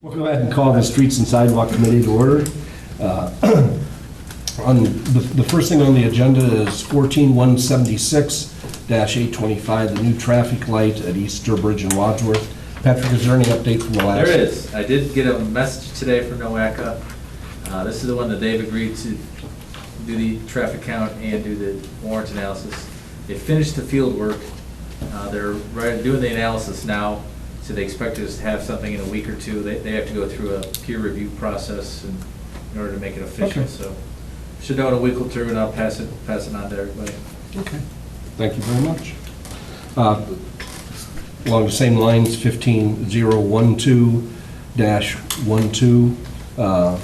We'll go ahead and call the Streets and Sidewalk Committee to order. On the first thing on the agenda is 14176-825, the new traffic light at East Sturbridge and Wadsworth. Patrick, is there any update from the last? There is. I did get a message today from NOACA. This is the one that they've agreed to do the traffic count and do the warrant analysis. They finished the field work. They're doing the analysis now, so they expect us to have something in a week or two. They have to go through a peer review process in order to make it official. Okay. So should know in a week or two, and I'll pass it on to everybody. Okay. Thank you very much. Along the same lines, 15012-12,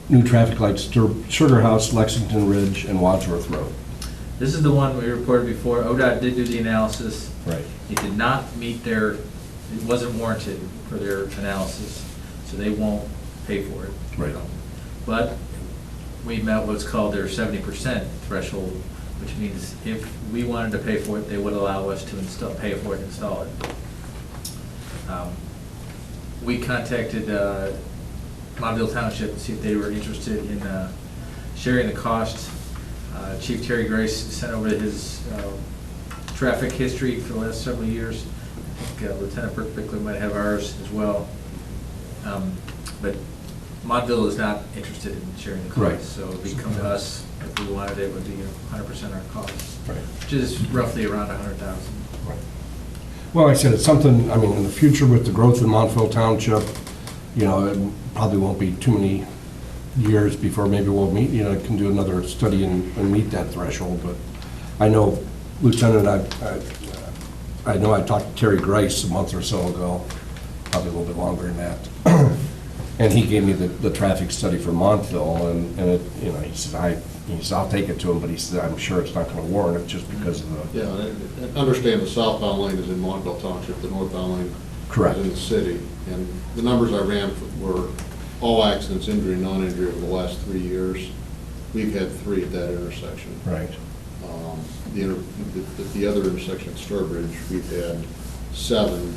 new traffic lights, Sugar House, Lexington Ridge, and Wadsworth Road. This is the one we reported before. ODOT did do the analysis. Right. It did not meet it wasn't warranted for their analysis, so they won't pay for it. Right. But we met what's called their 70% threshold, which means if we wanted to pay for it, they would allow us to pay for it and install it. We contacted Montville Township to see if they were interested in sharing the cost. Chief Terry Grace sent over his traffic history for the last several years. I think Lieutenant Burke Bickler might have ours as well. But Montville is not interested in sharing the cost, right. So it would come to us. If we wanted it, would be 100% our cost, Right. which is roughly around $100,000. Right. Well, like I said, it's something, I mean, in the future with the growth in Montville Township, you know, it probably won't be too many years before maybe we'll meet, you know, can do another study and meet that threshold. But I know, Lieutenant, I know I talked to Terry Grice a month or so ago, probably a little bit longer than that. And he gave me the traffic study for Montville, and it, you know, he said, I'll take it to him, but he said, I'm sure it's not going to warrant it just because of the... Yeah, and understand the southbound lane is in Montville Township, the northbound lane Correct. is in the city. And the numbers I ran were all accidents, injury, non-injury over the last 3 years. We've had 3 at that intersection. Right. The other intersection at Sturbridge, we've had 7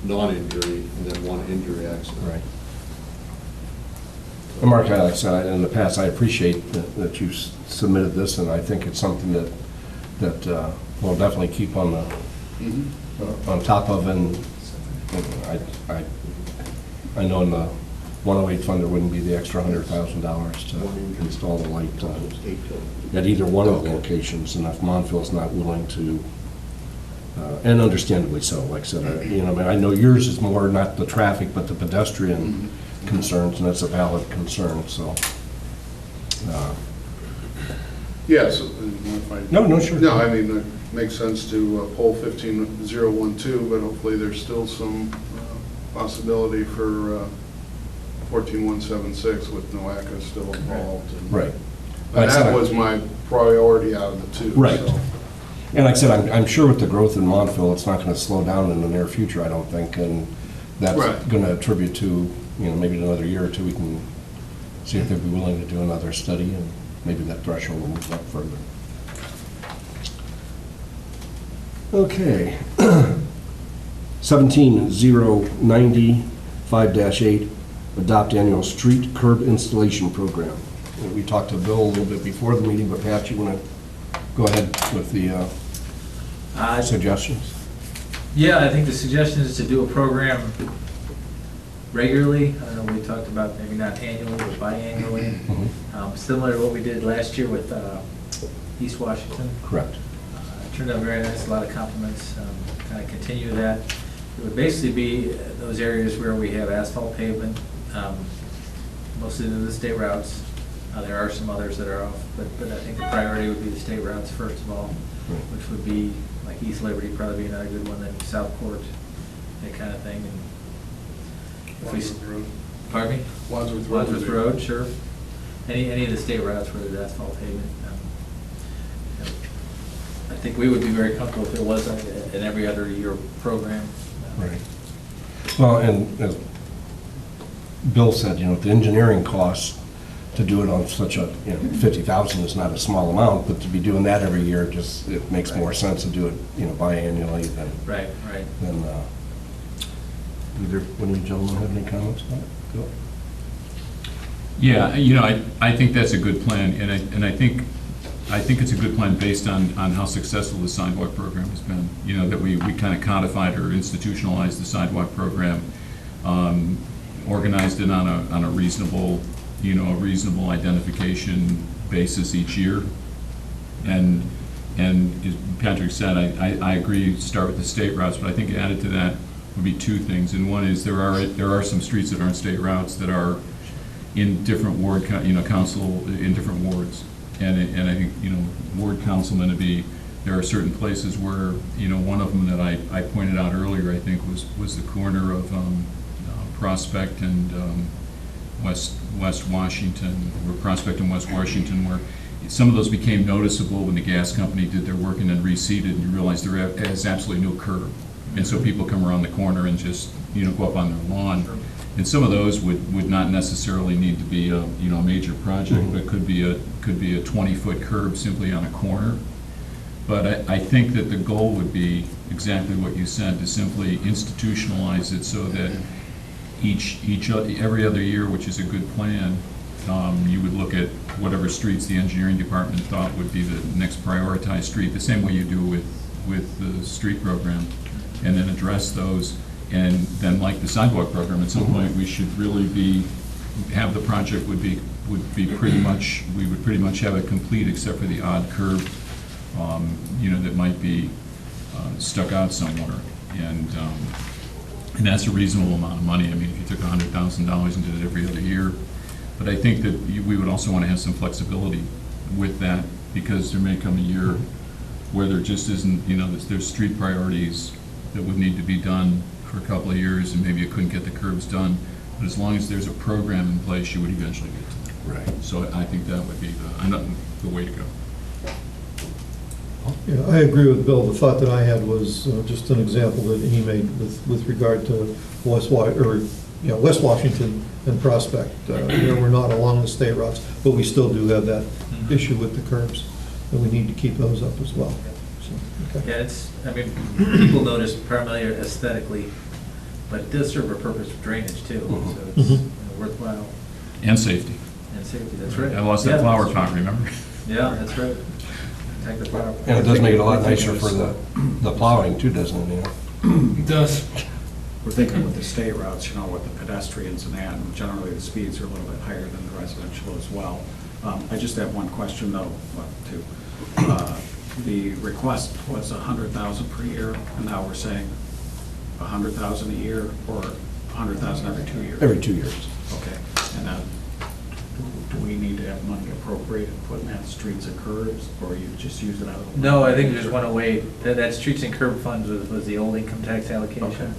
non-injury and then 1 injury accident. Right. And Mark, like I said, in the past, I appreciate that you submitted this, and I think it's something that we'll definitely keep on the on top of. And I know in the 108 fund there wouldn't be the extra $100,000 to install the light at either one of the locations, and if Montville's not willing to, and understandably so, like I said, you know, I mean, I know yours is more not the traffic but the pedestrian concerns, and that's a valid concern. So. Yes. No, sure. No, I mean, it makes sense to poll 15012, but hopefully there's still some possibility for 14176 with NOACA still involved. And, Right. And that was my priority out of the 2. Right. So. And like I said, I'm sure with the growth in Montville, it's not going to slow down in the near future, I don't think, and that's Right. going to attribute to, you know, maybe in another year or 2, we can see if they'd be willing to do another study, and maybe that threshold will move up further. Okay. 17090-5-8, adopt annual street curb installation program. And we talked to Bill a little bit before the meeting, but Pat, you want to go ahead with the suggestions? Yeah, I think the suggestion is to do a program regularly. I know we talked about maybe not annually, but biannually. Similar to what we did last year with East Washington. Correct. It turned out very nice, a lot of compliments. Kind of continue that. It would basically be those areas where we have asphalt pavement, mostly the state routes. There are some others that are off, but I think the priority would be the state routes first of all, which would be like East Liberty, probably be another good one, then Southport, that kind of thing. And Wadsworth Road. Pardon me? Wadsworth Road. Wadsworth Road, sure. Any of the state routes where there's asphalt pavement. I think we would be very comfortable if it was an every other year program. Right. Well, and as Bill said, you know, the engineering costs to do it on such a, you know, 50,000 is not a small amount, but to be doing that every year, just, it makes more sense to do it, you know, biannually than, Right. than Either one of you gentlemen have any comments on it? Bill? Yeah, I think that's a good plan, and I think it's a good plan based on how successful the sidewalk program has been. That we kind of codified or institutionalized the sidewalk program, organized it on a reasonable, a reasonable identification basis each year. And as Patrick said, I agree, start with the state routes, but I think added to that would be two things. And one is there are some streets that aren't state routes that are in different ward, council, in different wards. And I think, ward councilmen there are certain places where, one of them that I pointed out earlier, I think, was the corner of Prospect and West Washington, or Prospect and West Washington, where some of those became noticeable when the gas company did their work and then reseeded, and you realize there is absolutely no curb. And so people come around the corner and just, go up on their lawn. And some of those would not necessarily need to be a major project, but could be a 20-foot curb simply on a corner. But I think that the goal would be exactly what you said, to simply institutionalize it so that every other year, which is a good plan, you would look at whatever streets the engineering department thought would be the next prioritized street, the same way you do with the street program, and then address those. And then, like the sidewalk program, at some point, we should really have the project would be pretty much, we would pretty much have it complete except for the odd curb, that might be stuck out somewhere. And that's a reasonable amount of money. I mean, if you took $100,000 and did it every other year. But I think that we would also want to have some flexibility with that, because there may come a year where there just isn't, there's street priorities that would need to be done for a couple of years, and maybe you couldn't get the curbs done. But as long as there's a program in place, you would eventually get to that. Right. So I think that would be the way to go. Yeah, I agree with Bill. The thought that I had was just an example that he made with regard to West Washington and Prospect. We're not along the state routes, but we still do have that issue with the curbs, and we need to keep those up as well. So, okay. Yeah, people notice primarily aesthetically, but it does serve a purpose of drainage too, so it's worthwhile. And safety. And safety, that's right. I lost that flower pot, remember? Yeah, that's right. Protect the flower pot. And it does make it a lot nicer for the plowing too, doesn't it? It does. We're thinking with the state routes, with the pedestrians and that, and generally the speeds are a little bit higher than the residential as well. I just have one question though, two. The request was 100,000 per year, and now we're saying 100,000 a year, or 100,000 every 2 years? Every 2 years. Okay, and then do we need to have money appropriated and put in that streets and curbs, or you just use it out of? No, I think there's 108. That streets and curb funds was the old income tax allocation. Okay.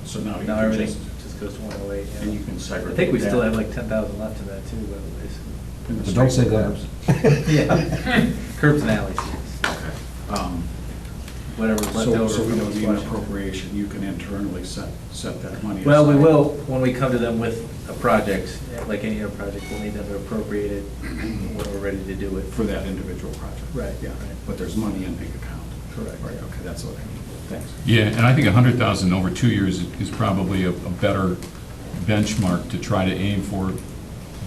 So now you now can everything just- just goes to 108. Yeah. And you can segregate I think we that. still have like 10,000 left in that too, by the way. In the But don't say streets that. and curbs. Yeah. Curbs and alleys, yes. Okay. Whatever left over. So we from don't need an Washington. appropriation, you can internally set that money aside? Well, we will, when we come to them with a project, like any other project, we'll need them to appropriate it when we're ready to do it. For that individual project? Right, Yeah, right. but there's money in the account? Correct. Right, okay, that's what I need. Thanks. Yeah, and I think 100,000 over 2 years is probably a better benchmark to try to aim for,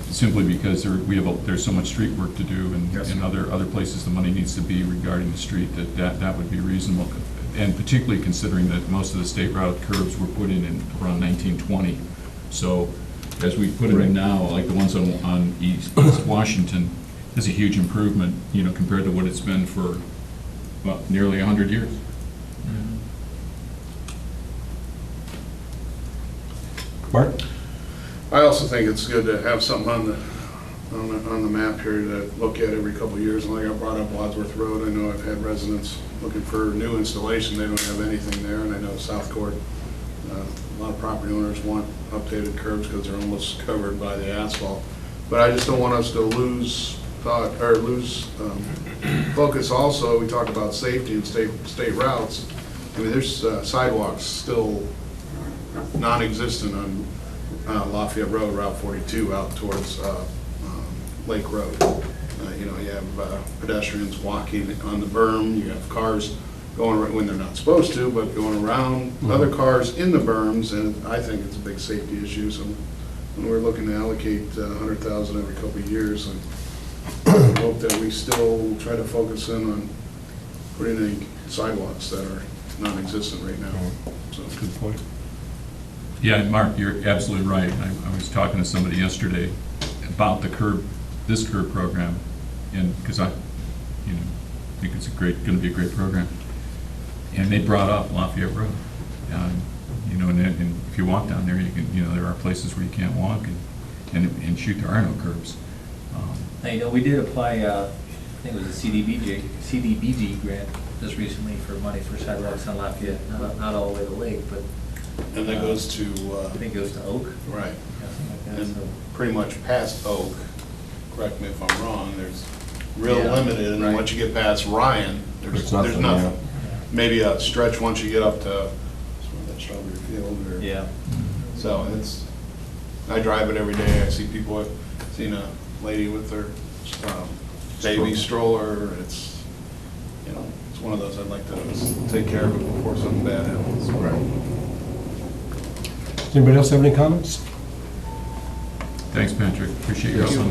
simply because there's so much street work to do, and Yes. in other places the money needs to be regarding the street, that would be reasonable. And particularly considering that most of the state route curbs were put in around 1920. So as we put them in now, like the ones on East Washington, is a huge improvement, compared to what it's been for, nearly 100 years. Mark? I also think it's good to have something on the map here to look at every couple of years. And like I brought up Wadsworth Road, I know I've had residents looking for new installation, they don't have anything there, and I know South Court, a lot of property owners want updated curbs because they're almost covered by the asphalt. But I just don't want us to lose thought, or lose focus also. We talk about safety and state routes. I mean, there's sidewalks still non-existent on Lafayette Road, Route 42, out towards Lake Road. You have pedestrians walking on the berm, you have cars going, when they're not supposed to, but going around other cars in the berms, and I think it's a big safety issue, so when we're looking to allocate 100,000 every couple of years, I hope that we still try to focus in on putting in sidewalks that are non-existent right now, so. Good point. Yeah, and Mark, you're absolutely right. I was talking to somebody yesterday about this curb program, and, because I think it's gonna be a great program. And they brought up Lafayette Road. And if you walk down there, you can, there are places where you can't walk, and shoot, there are no curbs. Now, we did apply, I think it was a CDBG grant just recently for money for sidewalks on Lafayette, not all the way to the lake, but And that goes to, I think it goes to Oak. right, Something like that, and so. pretty much past Oak, correct me if I'm wrong, there's real Yeah, limited, and then right. once you get past Ryan, there's There's nothing, nothing. yeah. Maybe a stretch once you get up to, that Strawberry Field, or. Yeah. So I drive it every day, I see people, I've seen a lady with her baby stroller, it's one of those I'd like to take care of it before something bad happens. Right. Does anybody else have any comments? Thanks, Patrick. Appreciate your help on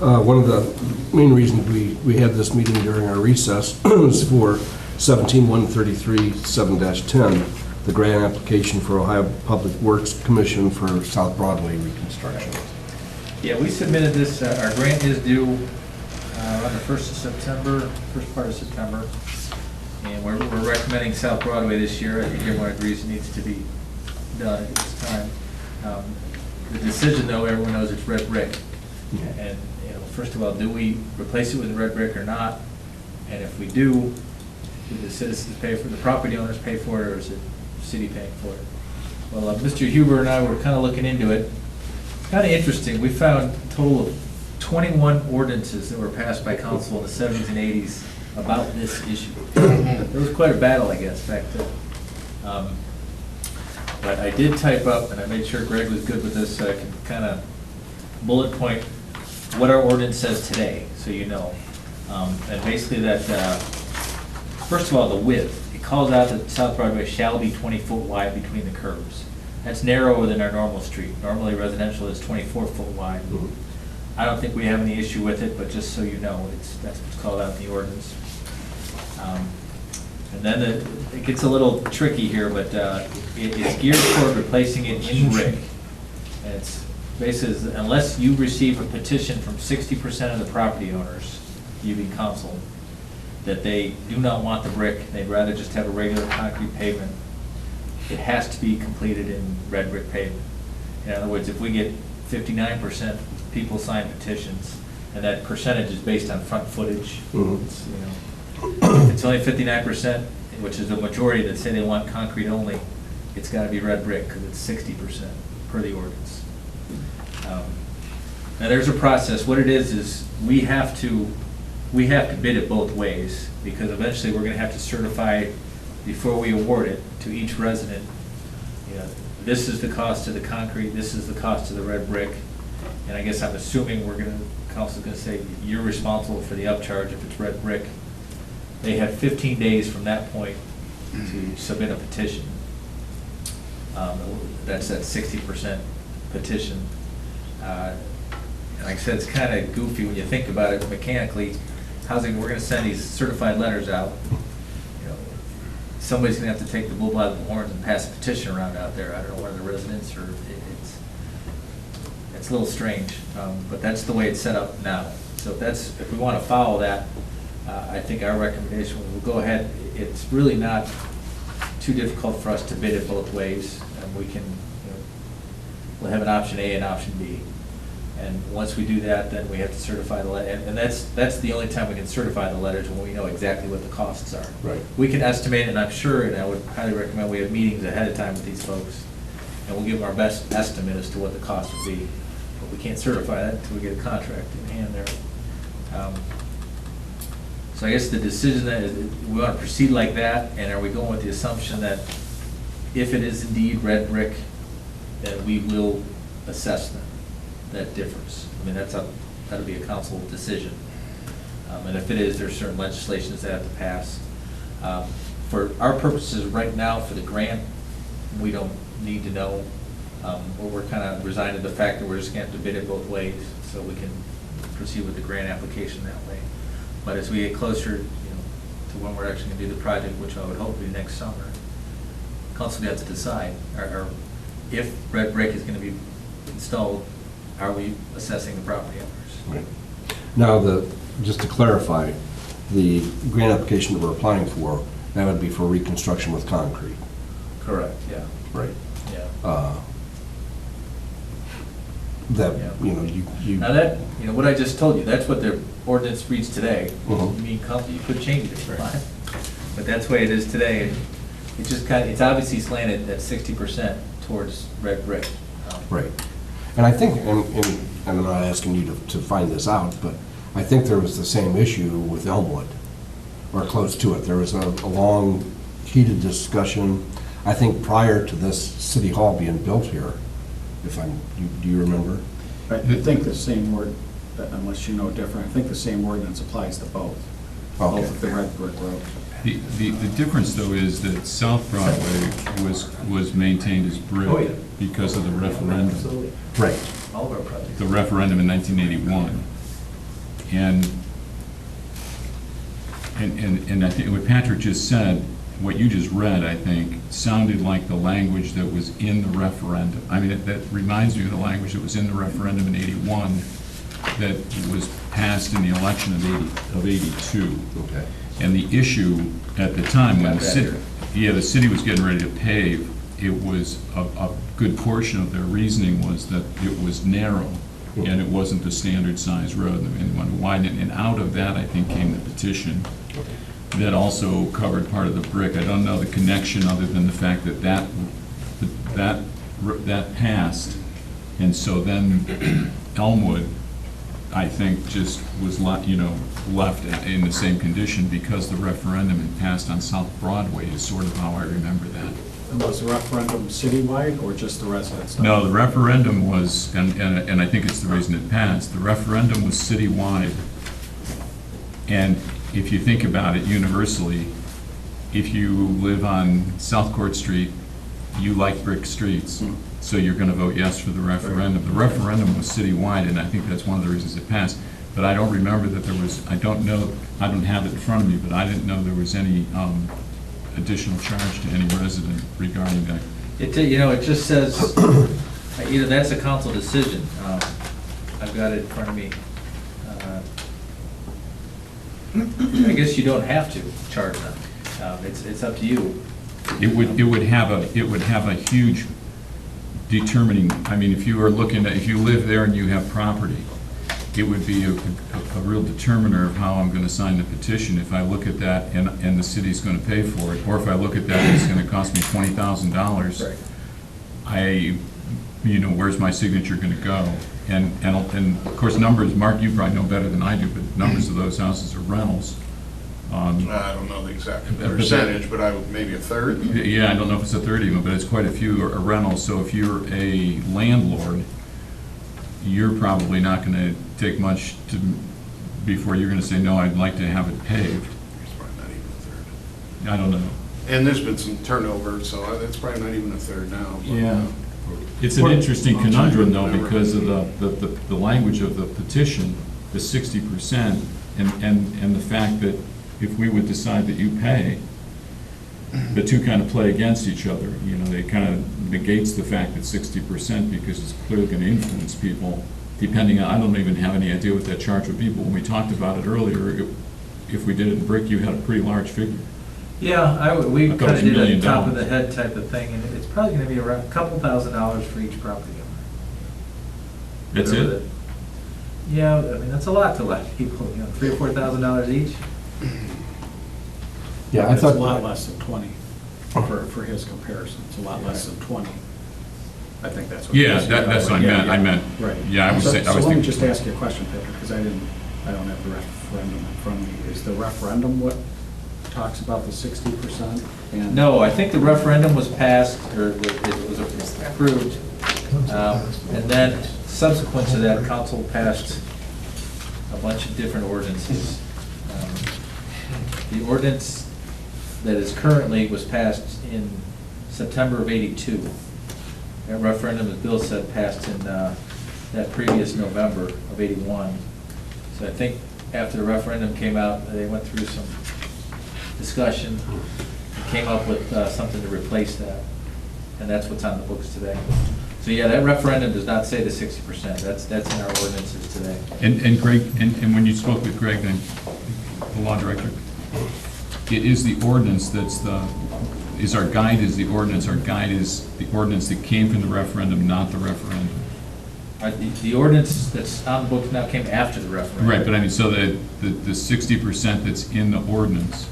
that. One of the main reasons we had this meeting during our recess was for 17-133-7-10, the grant application for Ohio Public Works Commission for South Broadway reconstruction. Yeah, we submitted this, our grant is due on the 1st of September, first part of September. And we're recommending South Broadway this year. I think everyone agrees it needs to be done at this time. The decision, though, everyone knows it's red brick. And, first of all, do we replace it with red brick or not? And if we do the citizens pay for, the property owners pay for it, or is it the city paying for it? Well, Mr. Huber and I were kind of looking into it. It's kind of interesting. We found a total of 21 ordinances that were passed by council in the 70s and 80s about this issue. There was quite a battle, I guess, back then. But I did type up, and I made sure Greg was good with this, so I can kind of bullet point what our ordinance says today, so you know. And basically that, first of all, the width. It calls out that South Broadway shall be 20 foot wide between the curbs. That's narrower than our normal street. Normally residential is 24 foot wide. I don't think we have any issue with it, but just so you know, that's what's called out in the ordinance. And then it gets a little tricky here, but it's geared toward replacing it in brick. And it's basically, unless you receive a petition from 60% of the property owners, you being council, that they do not want the brick, they'd rather just have a regular concrete pavement, it has to be completed in red brick pavement. In other words, if we get 59% people sign petitions, and that percentage is based on front footage, it's, if it's only 59%, which is the majority that say they want concrete only, it's gotta be red brick, because it's 60% per the ordinance. Now, there's a process. What it is we have to bid it both ways, because eventually we're gonna have to certify, before we award it to each resident, this is the cost of the concrete, this is the cost of the red brick, and I guess I'm assuming council's gonna say, you're responsible for the upcharge if it's red brick. They have 15 days from that point to submit a petition. That's that 60% petition. And like I said, it's kind of goofy when you think about it mechanically. We're going to send these certified letters out. Somebody's going to have to take the bull by the horns and pass a petition around out there. I don't know whether the residents or it's a little strange, but that's the way it's set up now. So if we want to follow that, I think our recommendation will go ahead. It's really not too difficult for us to bid it both ways, and we can, we'll have an option A and option B. And once we do that, then we have to certify the letter. And that's the only time we can certify the letters, when we know exactly what the costs are. Right. We can estimate, and I'm sure, and I would highly recommend we have meetings ahead of time with these folks, and we'll give them our best estimate as to what the cost would be. But we can't certify that until we get a contract in hand there. So I guess the decision that is, we want to proceed like that, and are we going with the assumption that if it is indeed red brick, that we will assess that difference? I mean, that'll be a council decision. And if it is, there's certain legislations that have to pass. For our purposes right now, for the grant, we don't need to know. We're kind of resigned to the fact that we're just going to have to bid it both ways, so we can proceed with the grant application that way. But as we get closer, to when we're actually going to do the project, which I would hope will be next summer, council will have to decide, or if red brick is going to be installed, are we assessing the property owners? Right. Now, just to clarify, the grant application that we're applying for, that would be for reconstruction with concrete. Correct, yeah. Right. Yeah. That, Yeah. you. Now that, what I just told you, that's what the ordinance reads today. Mhm. You mean, you could change it if you want, but that's the way it is today. It's just it's obviously slanted at 60% towards red brick. Right. And I think, and I'm not asking you to find this out, but I think there was the same issue with Elmwood, or close to it. There was a long heated discussion, I think prior to this city hall being built here, do you remember? I think the same word, unless you know different, I think the same ordinance applies to both. Okay. Both of the red brick roads. The difference, though, is that South Broadway was maintained as brick Oh, yeah. because of the referendum. Absolutely. Right. All of our projects. The referendum in 1981. And I think what Patrick just said, what you just read, I think, sounded like the language that was in the referendum. I mean, that reminds me of the language that was in the referendum in 81 that was passed in the election of 82. Okay. And the issue at the time when Got that the city was getting ready to pave, it was, a good portion of their reasoning was that it was narrow and it wasn't the standard size road and they wanted to widen it. And out of that, I think, came the petition that also covered part of the brick. I don't know the connection other than the fact that that passed. And so then Elmwood, I think, just was left in the same condition because the referendum had passed on South Broadway is sort of how I remember that. And was the referendum citywide or just the residents? No, the referendum was, and I think it's the reason it passed, the referendum was citywide. And if you think about it universally, if you live on South Court Street, you like brick streets, so you're going to vote yes for the referendum. The referendum was citywide, and I think that's one of the reasons it passed. But I don't remember that there was, I don't have it in front of me, but I didn't know there was any additional charge to any resident regarding that. It just says, that's a council decision. I've got it in front of me. I guess you don't have to charge them. It's up to you. It would have a huge determining, I mean, if you live there and you have property, it would be a real determiner of how I'm gonna sign the petition. If I look at that and the city's gonna pay for it, or if I look at that and it's gonna cost me $20,000, where's my signature gonna go? And of course, numbers, Mark, you probably know better than I do, but numbers of those houses are rentals. I don't know the exact percentage, but maybe a third. Yeah, I don't know if it's a third even, but it's quite a few are rentals. So if you're a landlord, you're probably not going to take much before you're going to say, no, I'd like to have it paved. It's probably not even a third. I don't know. And there's been some turnover, so it's probably not even a third now. But, It's an interesting conundrum, though, because of the language of the petition, the 60%, and the fact that if we would decide that you pay, the two kind of play against each other. They kind of negates the fact that 60% because it's clearly going to influence people, depending on, I don't even have any idea what that charge would be, but when we talked about it earlier, if we did it in brick, you had a pretty large figure. Yeah, we I thought it kind was of did $1 a million. top of the head type of thing, and it's probably going to be around a couple $1,000s for each property owner. That's it? Yeah, I mean, that's a lot to a lot of people, $3,000 or $4,000 each. Yeah, I It's thought. a lot less than 20 for his comparison. It's a lot less than 20. I think that's what. Yeah, that's what I meant. I meant, Right. yeah, I was So saying. let me just ask you a question, Patrick, because I don't have the referendum in front of me. Is the referendum what talks about the 60%? And No, I think the referendum was passed, or it was approved, and then subsequent to that, council passed a bunch of different ordinances. The ordinance that is currently was passed in September of '82. That referendum, as Bill said, passed in that previous November of '81. So I think after the referendum came out, they went through some discussion and came up with something to replace that. And that's what's on the books today. So yeah, that referendum does not say the 60%. That's in our ordinances today. And Greg, and when you spoke with Greg, then, the law director, it is the ordinance that's our guide is the ordinance. Our guide is the ordinance that came from the referendum, not the referendum. The ordinance that's on the books now came after the referendum. Right, but I mean, so the 60% that's in the ordinance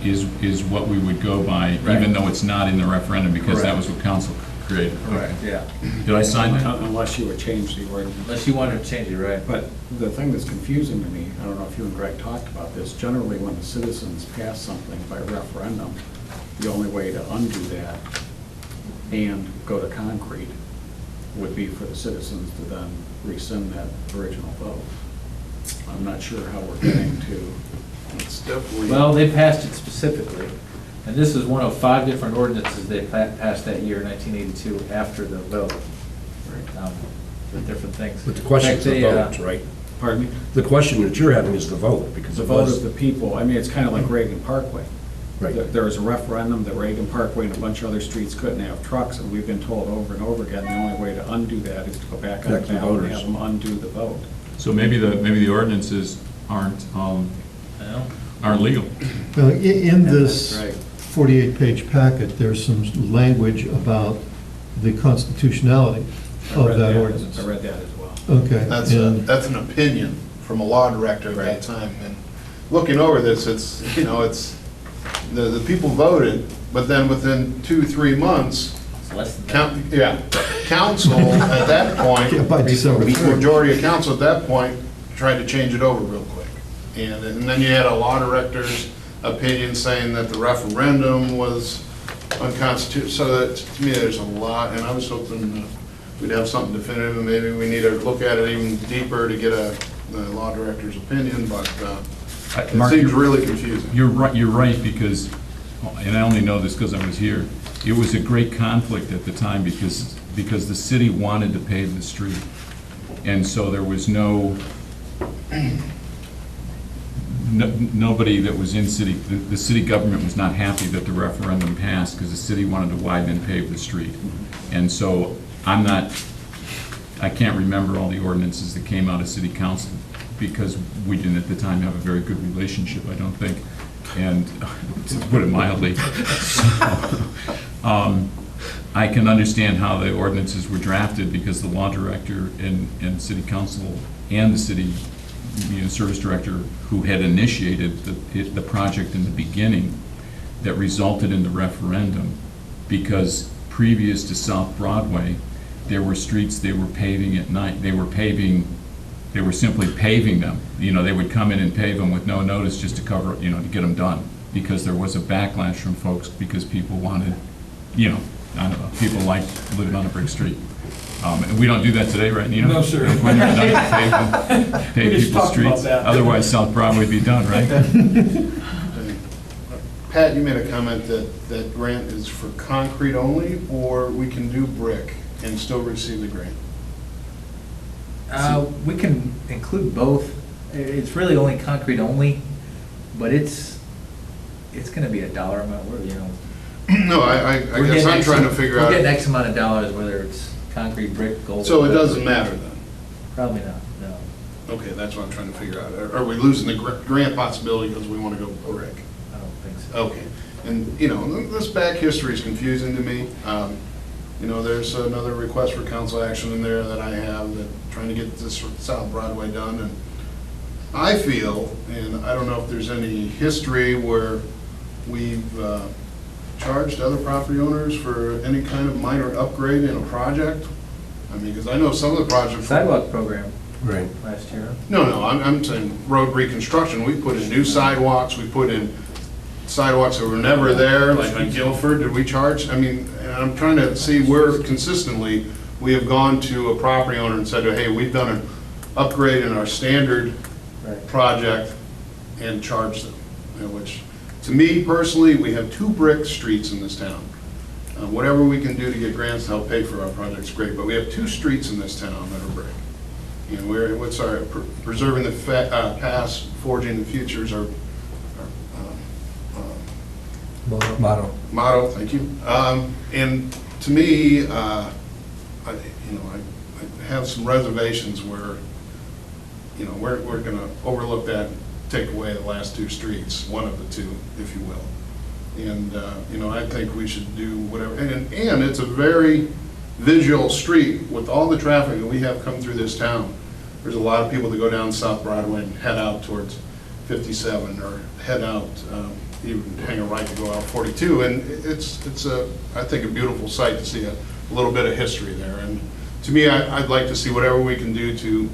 is what we would go by, Right. even though it's not in the referendum, because that Correct. was what council created. Correct, yeah. Did I sign that? Unless you would change the ordinance. Unless you wanted to change it, right? But the thing that's confusing to me, I don't know if you and Greg talked about this, generally when the citizens pass something by referendum, the only way to undo that and go to concrete would be for the citizens to then rescind that original vote. I'm not sure how we're getting to, It's definitely. Well, they passed it specifically, and this is one of 5 different ordinances they passed that year, 1982, after the vote. For different things. But the question is In the fact, vote, right? pardon me? The question that you're having is the vote, because The it vote was. of the people, I mean, it's kind of like Reagan Parkway. Right. There was a referendum that Reagan Parkway and a bunch of other streets couldn't have trucks, and we've been told over and over again, the only way to undo that is to go back on the Back to the ballot and voters. have them undo the vote. So maybe the ordinances aren't legal. In this That's right. 48-page packet, there's some language about the constitutionality I of read that ordinance. I read that as well. Okay. and- That's an opinion from a law director at Right. that time. And looking over this, it's, the people voted, but then within 2-3 months, It's less than that. council at that Yeah, by point, December the 3rd. majority of council at that point tried to change it over real quick. And then you had a law director's opinion saying that the referendum was unconstitutional. So that, to me, there's a lot, and I was hoping we'd have something definitive, and maybe we need to look at it even deeper to get the law director's opinion, but it Mark, seems really confusing. You're right, because, and I only know this because I was here, it was a great conflict at the time because the city wanted to pave the street. And so there was nobody that was in city, the city government was not happy that the referendum passed because the city wanted to widen and pave the street. And so I can't remember all the ordinances that came out of city council because we didn't at the time have a very good relationship, I don't think, and to put it mildly. So, I can understand how the ordinances were drafted because the law director and city council and the city service director who had initiated the project in the beginning that resulted in the referendum, because previous to South Broadway, there were streets they were paving at night. They were simply paving them. They would come in and pave them with no notice just to cover, to get them done, because there was a backlash from folks because people wanted, I don't know, people like living on a brick street. And we don't do that today, right, Nino? No, sir. When you're at night, pave We just people's talked about streets. that. Otherwise, South Broadway would be done, right? Pat, you made a comment that grant is for concrete only, or we can do brick and still receive the grant? We can include both. It's really only concrete only, but it's gonna be a dollar amount, No, I we're guess getting I'm X- trying to figure We're getting out, X amount of dollars, whether it's concrete, brick, gold. so it whatever. doesn't matter then? Probably not, no. Okay, that's what I'm trying to figure out. Are we losing the grant possibility because we want to go brick? I don't think so. Okay, and, this back history is confusing to me. There's another request for council action in there that I have, that trying to get this South Broadway done, and I feel, and I don't know if there's any history where we've charged other property owners for any kind of minor upgrade in a project. I mean, because I know some of the projects. Sidewalk program Right. last year. No, I'm saying road reconstruction. We put in new sidewalks, we put in sidewalks that were never there, like on Guilford. Did we charge? I mean, and I'm trying to see where consistently we have gone to a property owner and said, hey, we've done an upgrade in our standard Right. project, and charge them, which, to me personally, we have 2 brick streets in this town. Whatever we can do to get grants to help pay for our project's great, but we have 2 streets in this town that are brick. And what's our, preserving the past, forging the futures, our Motto. motto, thank you. And to me, I have some reservations where, we're gonna overlook that, take away the last 2 streets, one of the 2, if you will. And, I think we should do whatever, and it's a very visual street with all the traffic that we have come through this town. There's a lot of people that go down South Broadway and head out towards 57, or head out, even hang a right to go out 42, and it's I think, a beautiful sight to see a little bit of history there. And to me, I'd like to see whatever we can do to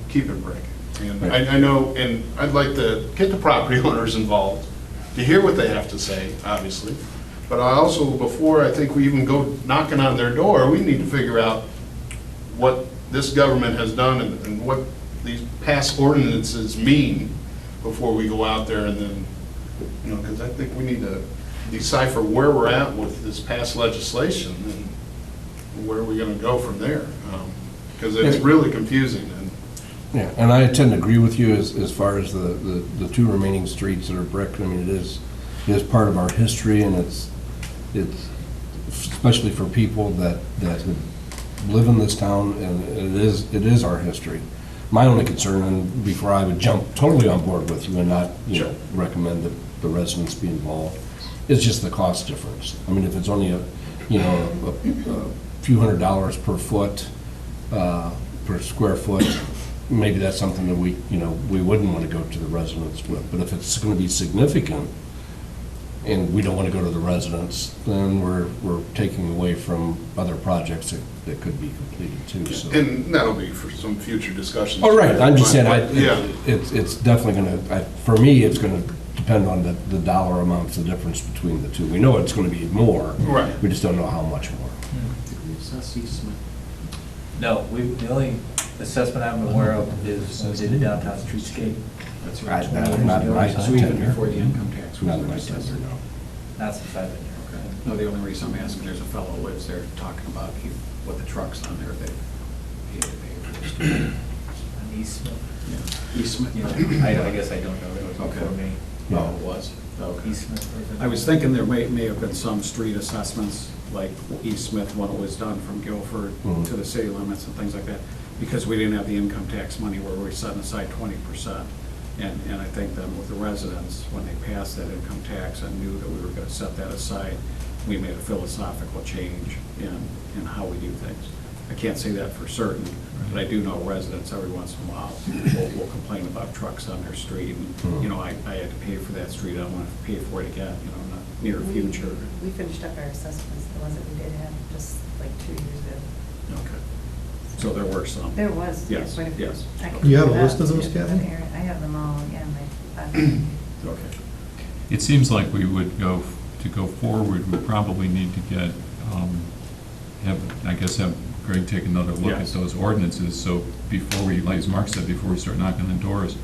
keep it brick. And I know, and I'd like to get the property owners involved, to hear what they have to say, obviously. But I also, before I think we even go knocking on their door, we need to figure out what this government has done and what these past ordinances mean before we go out there and then, because I think we need to decipher where we're at with this past legislation and where are we going to go from there. Because it's really confusing. Yeah, and I tend to agree with you as far as the 2 remaining streets that are brick. I mean, it is part of our history, and it's especially for people that live in this town, and it is our history. My only concern, and before I would jump totally on board with you and not recommend that the residents be involved, is just the cost difference. I mean, if it's only a few $100s per foot, per square foot, maybe that's something that we wouldn't want to go to the residents with. But if it's going to be significant, and we don't want to go to the residents, then we're taking away from other projects that could be completed too. So. And that'll be for some future discussions. Oh, right. I'm just saying, Yeah. it's definitely going to, for me, it's going to depend on the dollar amounts, the difference between the 2. We know it's going to be more. Right. We just don't know how much more. No, the only assessment I'm aware of is when we did the downtown streetscape. That's Right, right. not my So even tenure. before the income tax was Not my assessed. tenure, no. Not since I've been here. No, the only reason I'm asking, there's a fellow who lives there talking about what the trucks on there, he had to pay for this. East Smith? Yeah. East Smith. I guess I don't know. It was Okay. before me. Oh, it was? Okay. East Smith. I was thinking there may have been some street assessments, like East Smith, when it was done from Guilford to the city limits and things like that, because we didn't have the income tax money where we were setting aside 20%. And I think then with the residents, when they passed that income tax and knew that we were going to set that aside, we made a philosophical change in how we do things. I can't say that for certain, but I do know residents every once in a while will complain about trucks on their street. And, I had to pay for that street, I don't want to pay for it again, in the near future. We finished up our assessments, the ones that we did have just like 2 years ago. Okay. So there were some. There was. Yes, quite a few. yes. I can You have a pull it list up of those, too, Kathy? but I have them all, yeah, Okay. It seems like we would go forward, we probably need to get, have Greg take another look at Yes. those ordinances, so before we, like as Mark said, before we start knocking on doors,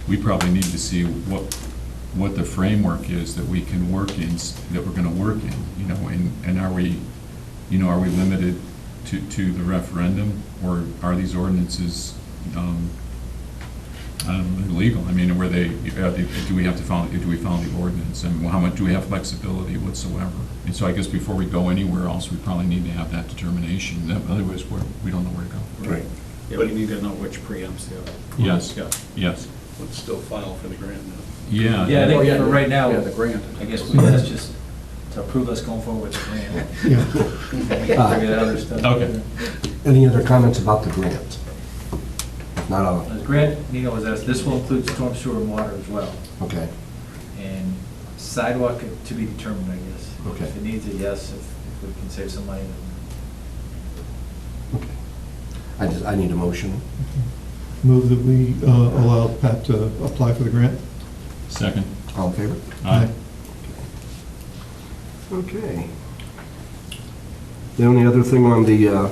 we probably need to see what the framework is that we can work in, that we're gonna work in, and are we limited to the referendum, or are these ordinances, illegal? I mean, do we follow the ordinance, and how much, do we have flexibility whatsoever? And so I guess before we go anywhere else, we probably need to have that determination, otherwise we don't know where to go. Right. Yeah, we need to know which preempts the other. Yes, Yeah. yes, Let's still file for the grant now. yeah. Yeah, I think for right now, Yeah, the grant. I guess that's just to approve us going forward with the grant. Yeah. Figure that other stuff. Okay. Any other comments about the grant? Not all. The grant, was asked, this will include storm sewer and water as well. Okay. And sidewalk to be determined, I guess. Okay. If it needs it, yes. If we can save some money, then. Okay. I need a motion. Move that we allow Pat to apply for the grant. Second. All in favor? Aye. Okay. The only other thing on the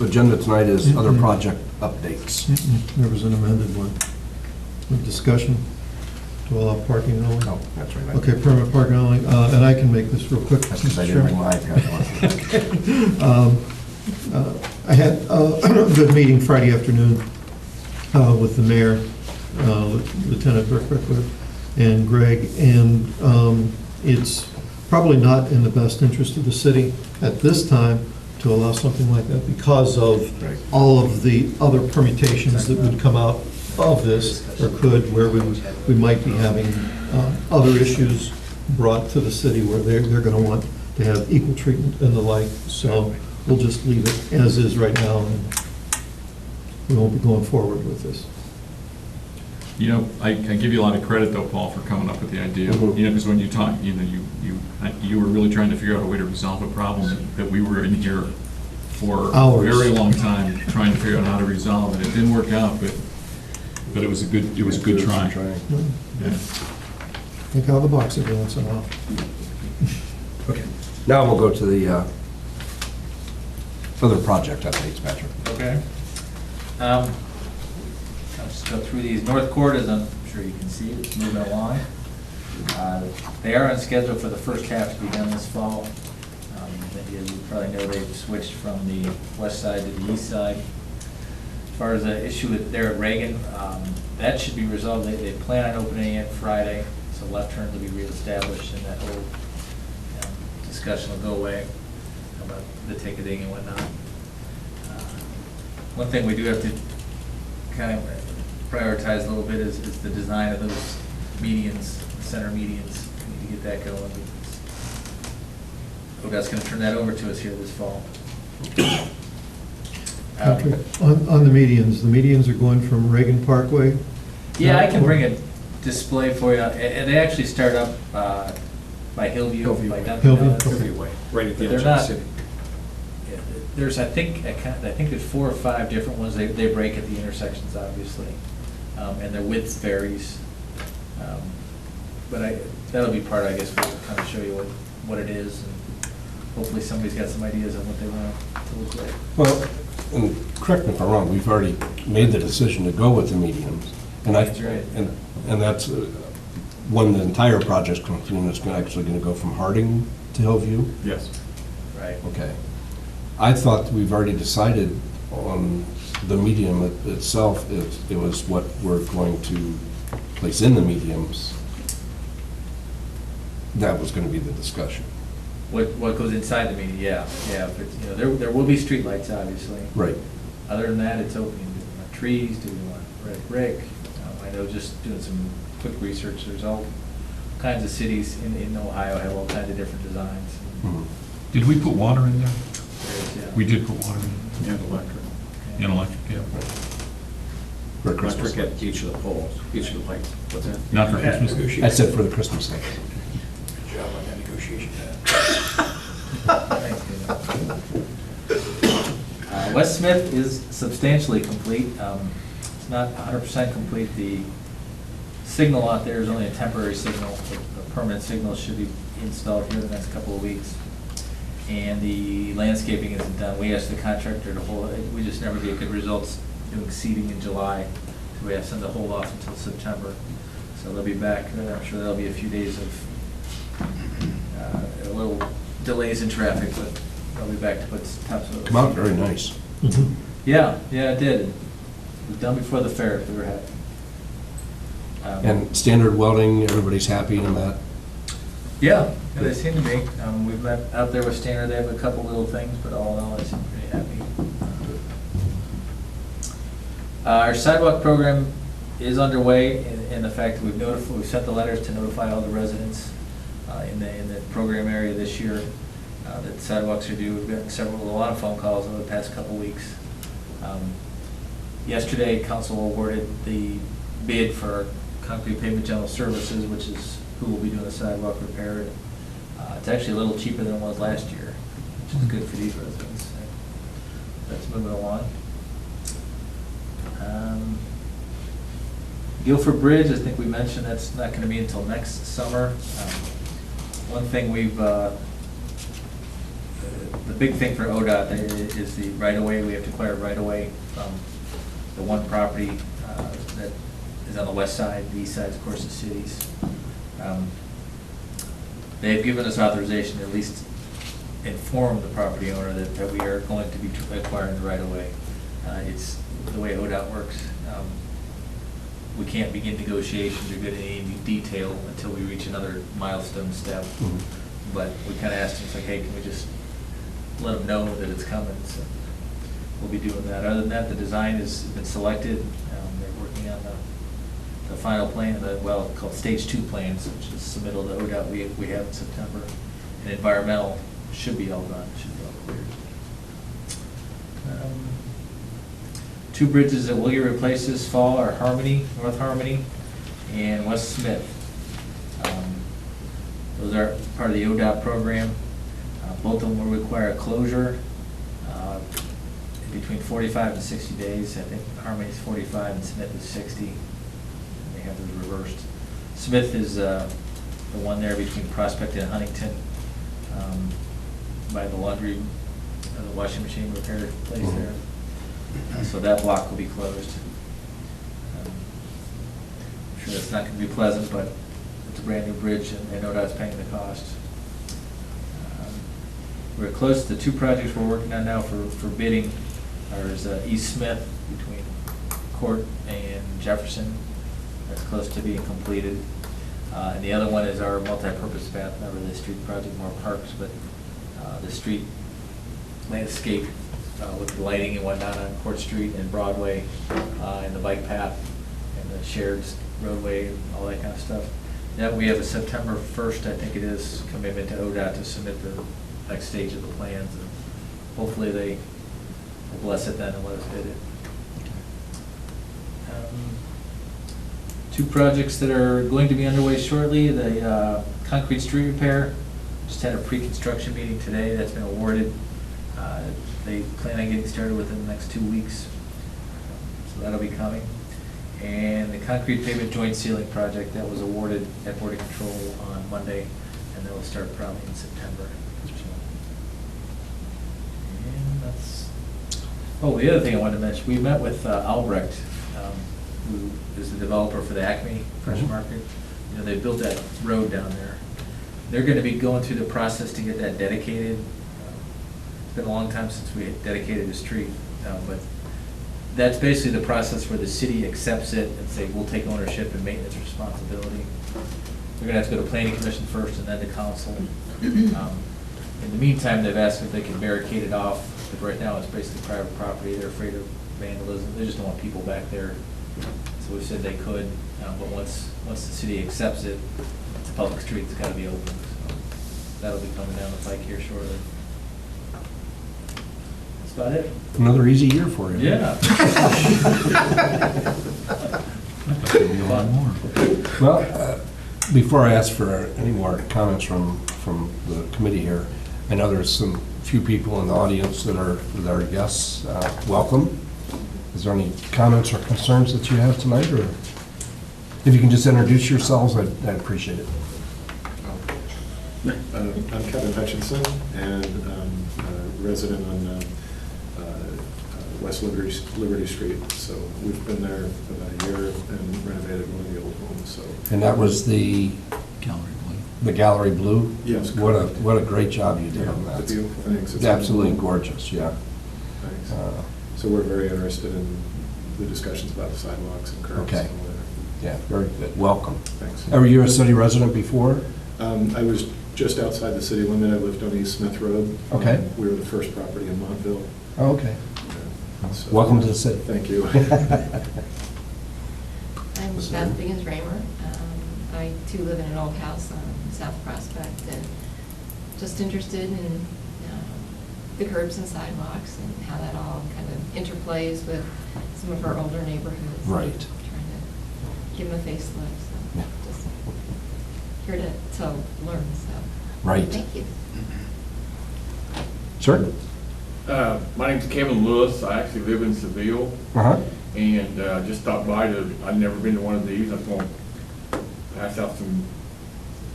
agenda tonight is other project updates. There was an amended one. Discussion. to allow parking only. Oh, that's right. Okay, permit parking only, and I can make this real quick. That's because I Mr. didn't bring Chairman. my iPad. I had a good meeting Friday afternoon with the mayor, Lieutenant Brickwickler, and Greg, and it's probably not in the best interest of the city at this time to allow something like that because of Right. all of the other permutations that would come out of this, or could, where we might be having other issues brought to the city where they're going to want to have equal treatment and the like. So we'll just leave it as is right now, and we won't be going forward with this. You know, I give you a lot of credit though, Paul, for coming up with the idea. Mhm. You know, because when you talk, you know, you were really trying to figure out a way to resolve a problem that we were in here for Hours. a very long time trying to figure out how to resolve, and it didn't work out, but it was a good try. Yeah. Think out of the box every once in a while. Okay. Now we'll go to the other project updates, Patrick. Okay. I'll just go through these. North Court, as I'm sure you can see, it's moving along. They are on schedule for the first half to be done this fall. As you probably know, they've switched from the west side to the east side. As far as the issue there at Reagan, that should be resolved. They plan on opening it Friday, so left turns will be reestablished, and that whole discussion will go away about the ticketing and whatnot. One thing we do have to kind of prioritize a little bit is the design of those medians, center medians. We need to get that going. ODOT's going to turn that over to us here this fall. Patrick, on the medians are going from Reagan Parkway? Yeah, I can bring a display for you, and they actually start up by Hillview, by Dunkin' Hillview, Donuts. okay. Hillview Way, right at the They're edge of the not- city. Yeah, There's, I think there's 4 or 5 different ones. They break at the intersections, obviously, and their width varies. But that'll be part, I guess, we'll kind of show you what it is, and hopefully somebody's got some ideas on what they want to look like. Well, and correct me if I'm wrong, we've already made the decision to go with the mediums. And That's right. And that's when the entire project's complete, it's actually going to go from Harding to Hillview? Yes. Right. Okay. I thought we've already decided on the medium itself, it was what we're going to place in the mediums. That was going to be the discussion. What goes inside the meeting, yeah. If it's, there will be streetlights, obviously. Right. Other than that, it's open. Do we want trees? Do we want red brick? I know, just doing some quick research, there's all kinds of cities in Ohio have all kinds of different designs. Mhm. Did we put water in there? There's, yeah. We did put water in, And electric. and electric, yeah. For Christmas. Electric at each of the poles, each of the lights. What's that? Not for Christmas? I said for the Christmas thing. Good job on that negotiation. Thanks, Dana. West Smith is substantially complete. It's not 100% complete. The signal out there is only a temporary signal. The permanent signal should be installed here in the next couple of weeks. And the landscaping isn't done. We asked the contractor to hold it. We just never get good results doing seeding in July. So we asked them to hold off until September. So they'll be back. I'm sure there'll be a few days of a little delays in traffic, but they'll be back to put topsoil. Come out very nice. Mhm. Yeah, it did. It was done before the fair, if we were happy. And standard welding, everybody's happy in that? Yeah, they seem to be. We've met out there with Standard, they have a couple little things, but all in all, they seem pretty happy. Our sidewalk program is underway in the fact that we've sent the letters to notify all the residents in the program area this year that sidewalks are due. We've gotten a lot of phone calls over the past couple weeks. Yesterday, council awarded the bid for concrete pavement general services, which is who will be doing the sidewalk repair. It's actually a little cheaper than it was last year, which is good for these residents. That's moving along. Guilford Bridge, I think we mentioned, that's not going to be until next summer. One thing the big thing for ODOT is the right-of-way. We have to acquire right-of-way from the one property that is on the west side, the east side, of course, the cities. They've given us authorization to at least inform the property owner that we are going to be acquiring the right of way. It's the way ODOT works. We can't begin negotiations or get any detail until we reach another milestone step. Mhm. But we kind of asked them, it's like, hey, can we just let them know that it's coming? So we'll be doing that. Other than that, the design has been selected. They're working on the final plan, called Stage 2 plans, which is submittal to ODOT we have in September. And environmental should be all done, should be all cleared. Two bridges that will get replaced this fall are Harmony, North Harmony, and West Smith. Those are part of the ODOT program. Both of them will require a closure in between 45 and 60 days. I think Harmony is 45 and Smith is 60. They have those reversed. Smith is the one there between Prospect and Huntington, by the laundry, the washing machine repair place there. So that block will be closed. I'm sure that's not going to be pleasant, but it's a brand new bridge and ODOT's paying the cost. We're close to the two projects we're working on now for bidding. There's East Smith between Court and Jefferson. That's close to being completed. And the other one is our multi-purpose path, not really a street project, more parks, but the street landscape with the lighting and whatnot on Court Street and Broadway, and the bike path and the shared roadway and all that kind of stuff. Now we have a September 1st, I think it is, commitment to ODOT to submit the next stage of the plans, and hopefully they will bless it then and let us bid it. Two projects that are going to be underway shortly, the concrete street repair. Just had a pre-construction meeting today, that's been awarded. They plan on getting started within the next 2 weeks, so that'll be coming. And the concrete pavement joint sealing project, that was awarded at Board of Control on Monday, and that will start probably in September. And that's, oh, the other thing I wanted to mention, we met with Albrecht, who is the developer for the Acme Fresh Market. You know, they built that road down there. They're going to be going through the process to get that dedicated. It's been a long time since we dedicated a street, but that's basically the process where the city accepts it and say, we'll take ownership and maintenance responsibility. They're going to have to go to planning commission first and then to council. In the meantime, they've asked if they can barricade it off, but right now it's basically private property. They're afraid of vandalism. They just don't want people back there. So we said they could, but once the city accepts it, it's a public street, it's got to be open. So that'll be coming down the pike here shortly. That's about it. Another easy year for you. Yeah. I thought there'd be a lot more. Well, before I ask for any more comments from the committee here, I know there's some few people in the audience that are guests. Welcome. Is there any comments or concerns that you have tonight, or if you can just introduce yourselves, I'd appreciate it. I'm Kevin Hutchinson, and I'm a resident on West Liberty Street. So we've been there about a year and renovated one of the old homes. So. And that was the Gallery Blue. The Gallery Blue? Yes. What a great job you did on that. It's beautiful. Thanks. It's absolutely gorgeous, yeah. Thanks. So we're very interested in the discussions about the sidewalks and curbs. Okay. And all that. Yeah, very good. Welcome. Thanks. Were you a city resident before? I was just outside the city limit. I lived on East Smith Road. Okay. We were the first property in Montville. Oh, okay. So- Welcome to the city. Thank you. I'm Beth Biggins-Raymer. I too live in an old house on South Prospect, and just interested in the curbs and sidewalks and how that all kind of interplays with some of our older neighborhoods. Right. Trying to give them a facelift, so Yeah. just here to learn, so. Right. Thank you. Sir? My name's Kevin Lewis. I actually live in Seville, Uh-huh. and just stopped by I've never been to one of these. I'm going to pass out some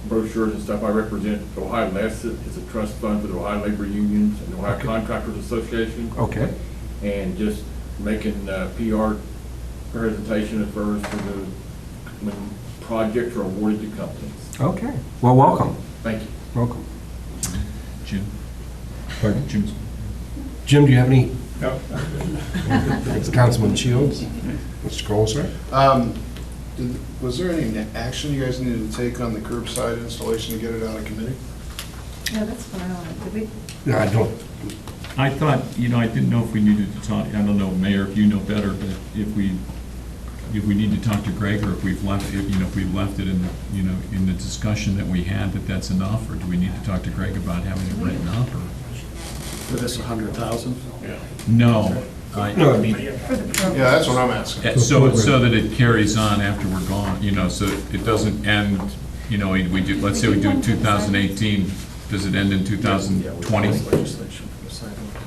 brochures and stuff. I represent Ohio LESIT. It's a trust fund for the Ohio Labor Unions and the Ohio Okay. Contractors Association. Okay. And just making PR presentation at first for the when projects are awarded to companies. Okay, well, welcome, Thank you. welcome. Jim? Pardon? Jim's. Jim, do you have any? No. Councilman Shields? Mr. Colasar? Was there any action you guys needed to take on the curbside installation to get it out of committee? Yeah, that's what I wanted. Did we? Yeah, I don't, I thought, I didn't know if we needed to talk, I don't know, Mayor, if you know better, but if we need to talk to Greg, or if we've left, if we've left it in, in the discussion that we had, that's enough, or do we need to talk to Greg about having it written up, or? For this 100,000? No. no, I mean, For the program. Yeah, that's what I'm asking. So that it carries on after we're gone, so it doesn't end, we do, let's say we do 2018, does it end in 2020? Legislation for the sidewalk.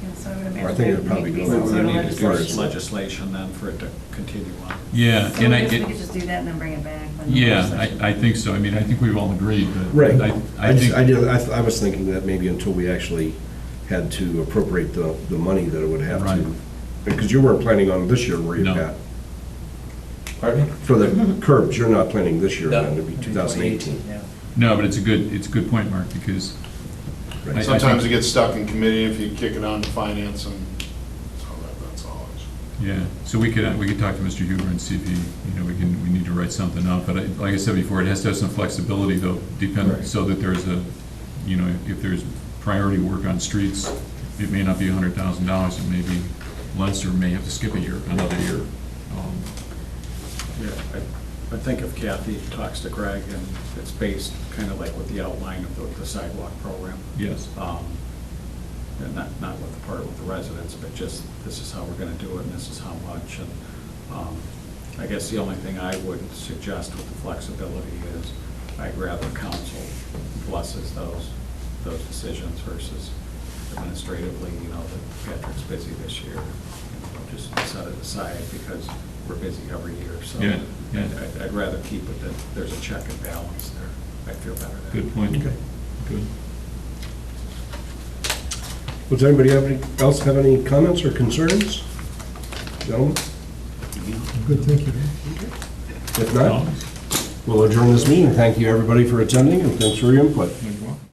Yeah, so I would I imagine think it'd there'd probably be go some on sort of the need legislation. first. Legislation then for it to continue on. Yeah, So and I guess we could just do that and then bring it back. when the yeah, legislation- I think so, I think we've all agreed, but. right. I think. I was thinking that maybe until we actually had to appropriate the money that it would have Right. to, because you weren't planning on this year, were you, No. Pat? Pardon me? For the curbs, you're not planning this year, No. then, to be 2018. Yeah. No, but it's a good point, Mark, because. Right. Sometimes it gets stuck in committee if you kick it on to finance and so that's all. Yeah, so we could talk to Mr. Huber and see if he, we need to write something up, but like I said before, it has to have some flexibility though, Right. so that there's if there's priority work on streets, it may not be $100,000, it may be less, or may have to skip another year. Yeah, I think if Kathy talks to Greg, and it's based kind of like with the outline of the sidewalk program. Yes. And not with the part with the residents, but just, this is how we're gonna do it, and this is how much, and, I guess the only thing I would suggest with the flexibility is, I'd rather council blesses those decisions versus administratively, that Patrick's busy this year, just set it aside because we're busy every year, so. Yeah, yeah. I'd rather keep it that there's a check and balance there. I feel better there. Good point. Okay. Good. Does anybody else have any comments or concerns? Gentlemen? Good, thank you. If not, we'll adjourn this meeting. Thank you, everybody, for attending, and thanks for your input.